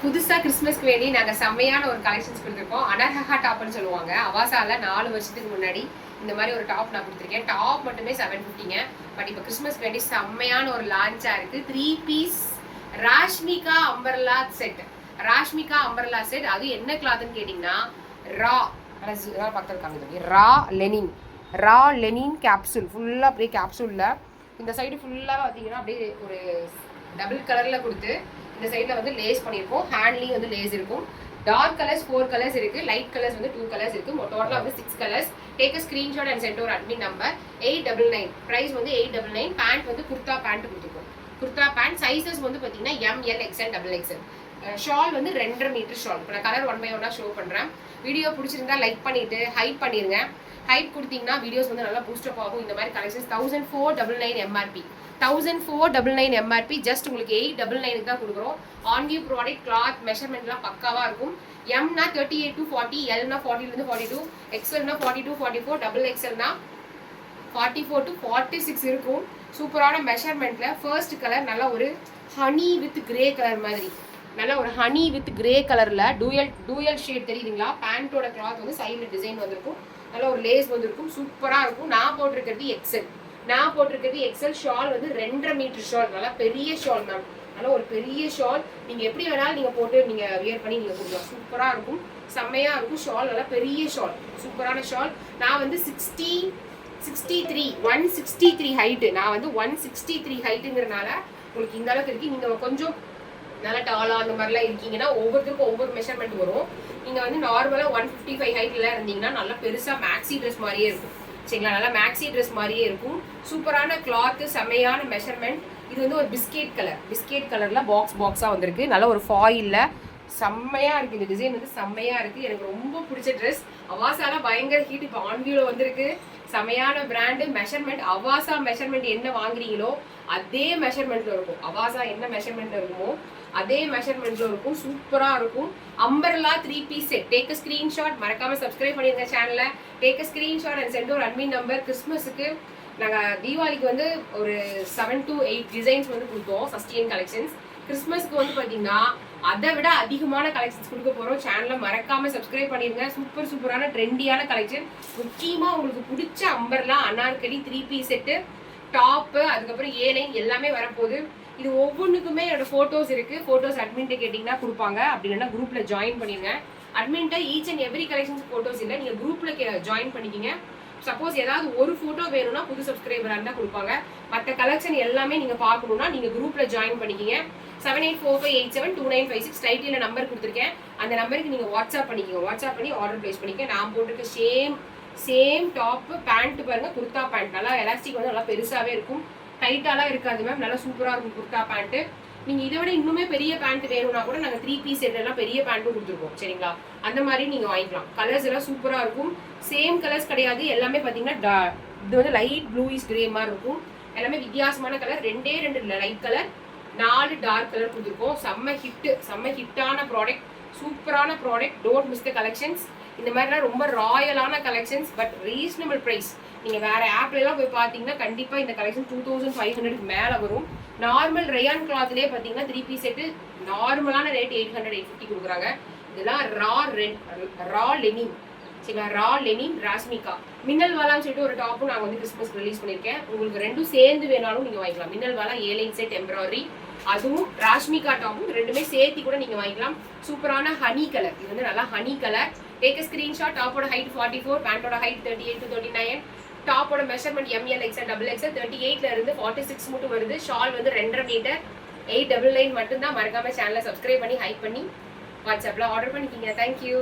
புதுசா கிறிஸ்மஸ்க்கு வேண்டி நாங்க செம்மையான ஒரு கலெக்ஷன்ஸ் கொடுத்துருக்கோம். அனர்ஹா டாப்னு சொல்லுவாங்க. அவாசால 4 வருஷத்துக்கு முன்னாடி இந்த மாதிரி ஒரு டாப் நான் கொடுத்துருக்கேன். டாப் மட்டுமே 750ங்க. பட் இப்போ கிறிஸ்மஸ்க்கு வேண்டி செம்மையான ஒரு லான்ச்சா இருக்கு. 3 piece Rashmika umbrella set. Rashmika umbrella set. அது என்ன கிளாத்னு கேட்டிங்கன்னா ரா பார்த்துருக்காங்க. Raw linen capsule. ஃபுல்லாக அப்படியே கேப்சூலில் இந்த சைடு ஃபுல்லாக பார்த்தீங்கன்னா அப்படியே ஒரு டபுள் கலரில் கொடுத்து இந்த சைடில் வந்து லேஸ் பண்ணியிருக்கோம். ஹேண்ட்லேயும் வந்து லேஸ் இருக்கும். டார்க் கலர்ஸ் 4 கலர்ஸ் இருக்குது. லைட் கலர்ஸ் வந்து 2 கலர்ஸ் இருக்குது. டோட்டலாக வந்து 6 colours. Take a screenshot and send ஒரு அட்மின் நம்பர். 899. ப்ரைஸ் வந்து 899. பேண்ட் வந்து குர்தா பேண்ட் கொடுத்துருக்கோம். குர்தா பேண்ட் சைஸஸ் வந்து பார்த்தீங்கன்னா ML XL XXL. ஷால் வந்து 2.5 மீட்டர் ஷால். இப்போ நான் கலர் 1 by 1 ஷோ பண்ணுறேன். வீடியோ பிடிச்சிருந்தா லைக் பண்ணிவிட்டு ஹைப் பண்ணிடுங்க. ஹைப் கொடுத்தீங்கன்னா வீடியோஸ் வந்து நல்லா பூஸ்டப் ஆகும். இந்த மாதிரி கலெக்ஷன்ஸ் 1499 MRP. 1499 MRP. ஜஸ்ட் உங்களுக்கு 899 தான் கொடுக்குறோம். ஆன் வியூ ப்ராடக்ட் கிளாத் மெஷர்மெண்ட்லாம் பக்காவாக இருக்கும். எம்னா 38 to 40, எல்னா 40 42, எக்ஸ்எல்னா 42 44, டபுள் எக்ஸ்எல்னா 44 to 46 இருக்கும். சூப்பரான மெஷர்மெண்ட்ல ஃபர்ஸ்ட் கலர் நல்லா ஒரு ஹனி வித் கிரே கலர் மாதிரி, நல்லா ஒரு ஹனி வித் கிரே கலர்ல டூயல் ஷேட் தெரியுதுங்களா? பேண்டோட கிளாத் வந்து சைடில் டிசைன் வந்திருக்கும். நல்லா ஒரு லேஸ் வந்திருக்கும். சூப்பராக இருக்கும். நான் போட்டிருக்கிறது எக்ஸல். ஷால் வந்து 2.5 மீட்டர் ஷால். நல்லா பெரிய ஷால் மேம். நல்லா ஒரு பெரிய ஷால். நீங்கள் எப்படி வேணாலும் நீங்கள் போட்டு நீங்கள் வியர் பண்ணி நீங்கள் கொடுக்கலாம். சூப்பராக இருக்கும். செம்மையாக இருக்கும். ஷால் நல்லா பெரிய ஷால். சூப்பரான ஷால். நான் வந்து 163 ஹைட்டு. நான் வந்து 163 ஹைட்டுங்கிறனால உங்களுக்கு இந்த அளவுக்கு இருக்கு. நீங்கள் கொஞ்சம் நல்லா டாலா அந்த மாதிரிலாம் இருக்கீங்கன்னா ஒவ்வொருத்தருக்கும் ஒவ்வொரு மெஷர்மெண்ட் வரும். நீங்கள் வந்து நார்மலாக 155 ஹைட்லாம் இருந்தீங்கன்னா நல்லா பெருசாக மேக்ஸி ட்ரெஸ் மாதிரியே இருக்கும். சரிங்களா? நல்லா மேக்ஸி ட்ரெஸ் மாதிரியே இருக்கும். சூப்பரான கிளாத்து, செம்மையான மெஷர்மெண்ட். இது வந்து ஒரு பிஸ்கெட் கலரில் பாக்ஸாக வந்திருக்கு. நல்ல ஒரு ஃபாயிலில் செம்மையாக இருக்குது. இந்த டிசைன் வந்து செம்மையாக இருக்குது. எனக்கு ரொம்ப பிடிச்ச ட்ரெஸ். அவாசால பயங்கர ஹீட். இப்போ ஆன்வியூவில் வந்திருக்கு. செமையான பிராண்டு. மெஷர்மெண்ட் அவாசா மெஷர்மெண்ட் என்ன வாங்குறீங்களோ அதே மெஷர்மெண்ட்டில் இருக்கும். அவாசா என்ன மெஷர்மெண்ட்டில் இருக்குமோ அதே மெஷர்மெண்ட்டில் இருக்கும். சூப்பராக இருக்கும். Umbrella 3 piece set. Take a screenshot. மறக்காமல் சப்ஸ்கிரைப் பண்ணிடுங்க சேனலை. Take a screenshot and send ஒரு அட்மின் நம்பர். கிறிஸ்மஸுக்கு நாங்கள் தீபாவளிக்கு வந்து ஒரு 7 to 8 டிசைன்ஸ் வந்து கொடுத்தோம். சஸ்டியன் கலெக்ஷன்ஸ். கிறிஸ்மஸ்க்கு வந்து பார்த்தீங்கன்னா அதை விட அதிகமான கலெக்ஷன்ஸ் கொடுக்க போகிறோம். சேனலை மறக்காமல் சப்ஸ்கிரைப் பண்ணிடுங்க. சூப்பரான ட்ரெண்டியான கலெக்ஷன். முக்கியமாக உங்களுக்கு பிடிச்ச umbrella anarkali 3 piece set, top, அதுக்கப்புறம் ஏலைன் எல்லாமே வரப்போகுது. இது ஒவ்வொன்றுக்குமே என்னோட ஃபோட்டோஸ் இருக்குது. ஃபோட்டோஸ் அட்மின்ட்ட கேட்டிங்கன்னா கொடுப்பாங்க. அப்படின்னா குரூப்பில் ஜாயின் பண்ணிடுங்க. அட்மின்ட்ட each and every collections photos இல்லை. நீங்கள் குரூப்பில் ஜாயின் பண்ணிக்கிங்க. சப்போஸ் ஏதாவது ஒரு ஃபோட்டோ வேணும்னா புது சப்ஸ்கிரைபராக இருந்தால் கொடுப்பாங்க. மற்ற கலெக்ஷன் எல்லாமே நீங்கள் பார்க்கணுன்னா நீங்கள் குரூப்பில் ஜாயின் பண்ணிக்கிங்க. 7845872956 டைட்டில் நம்பர் கொடுத்துருக்கேன். அந்த நம்பருக்கு நீங்கள் வாட்ஸ்அப் பண்ணிக்கோங்க. வாட்ஸ்அப் பண்ணி ஆர்டர் ப்ளேஸ் பண்ணிக்க. நான் போட்டிருக்க சேம் டாப்பு பேண்ட் பாருங்கள். குர்தா பேண்ட் நல்லா எலாஸ்டிக் வந்து நல்லா பெருசாகவே இருக்கும். டைட்டாலாம் இருக்காது மேம். நல்லா சூப்பராக இருக்கும் குர்தா பேண்ட்டு. நீங்கள் இதை விட இன்னுமே பெரிய பேண்ட் வேணும்னா கூட நாங்கள் 3 பீஸ் செட்லாம் பெரிய பேண்ட்டும் கொடுத்துருக்கோம். சரிங்களா? அந்த மாதிரி நீங்கள் வாங்கிக்கலாம். கலர்ஸ் எல்லாம் சூப்பராக இருக்கும். சேம் கலர்ஸ் கிடையாது. எல்லாமே பார்த்தீங்கன்னா இது வந்து லைட் ப்ளூயிஷ் கிரே மாதிரி இருக்கும். எல்லாமே வித்தியாசமான colour. 2 light colour, 4 dark colour கொடுத்துருக்கோம். செம்ம ஹிட்டான ப்ராடக்ட். சூப்பரான product. Don't miss the collections. இந்த மாதிரிலாம் ரொம்ப ராயலான கலெக்ஷன்ஸ். But reasonable price. நீங்கள் வேறு ஆப்லலாம் போய் பார்த்தீங்கன்னா கண்டிப்பாக இந்த கலெக்ஷன் 2500க்கு மேலே வரும். நார்மல் ரயான் கிளாத்லேயே பார்த்தீங்கன்னா 3 பீஸ் செட்டு நார்மலான ரேட் 800-850 கொடுக்குறாங்க. இதெல்லாம் ரா லெனின். சரிங்களா? ரா லெனின் ராஷ்மிகா. மின்னல் வாலான்னு சொல்லிட்டு ஒரு டாப்பும் நாங்கள் வந்து கிறிஸ்மஸ் ரிலீஸ் பண்ணியிருக்கேன். உங்களுக்கு 2 சேர்ந்து வேணாலும் நீங்கள் வாங்கிக்கலாம். மின்னல் வாலா ஏலைன் செட் எம்ப்ராய்டரி, அதுவும் ராஷ்மிகா டாப்பும் 2மே சேர்த்து கூட நீங்கள் வாங்கிக்கலாம். சூப்பரான ஹனி கலர். இது வந்து நல்லா honey colour. Take a screenshot. டாப்போட ஹைட் 44, பேண்டோட ஹைட் 38 to 39. டாப்போட மெஷர்மெண்ட் ML XL XXL 38ல இருந்து 46 மட்டும் வருது. ஷால் வந்து 2.5 மீட்டர். 899 மட்டும்தான். மறக்காம சேனலை சப்ஸ்கிரைப் பண்ணி ஹைப் பண்ணி வாட்ஸ்அப்பில் ஆர்டர் பண்ணிக்கிங்க. தேங்க்யூ.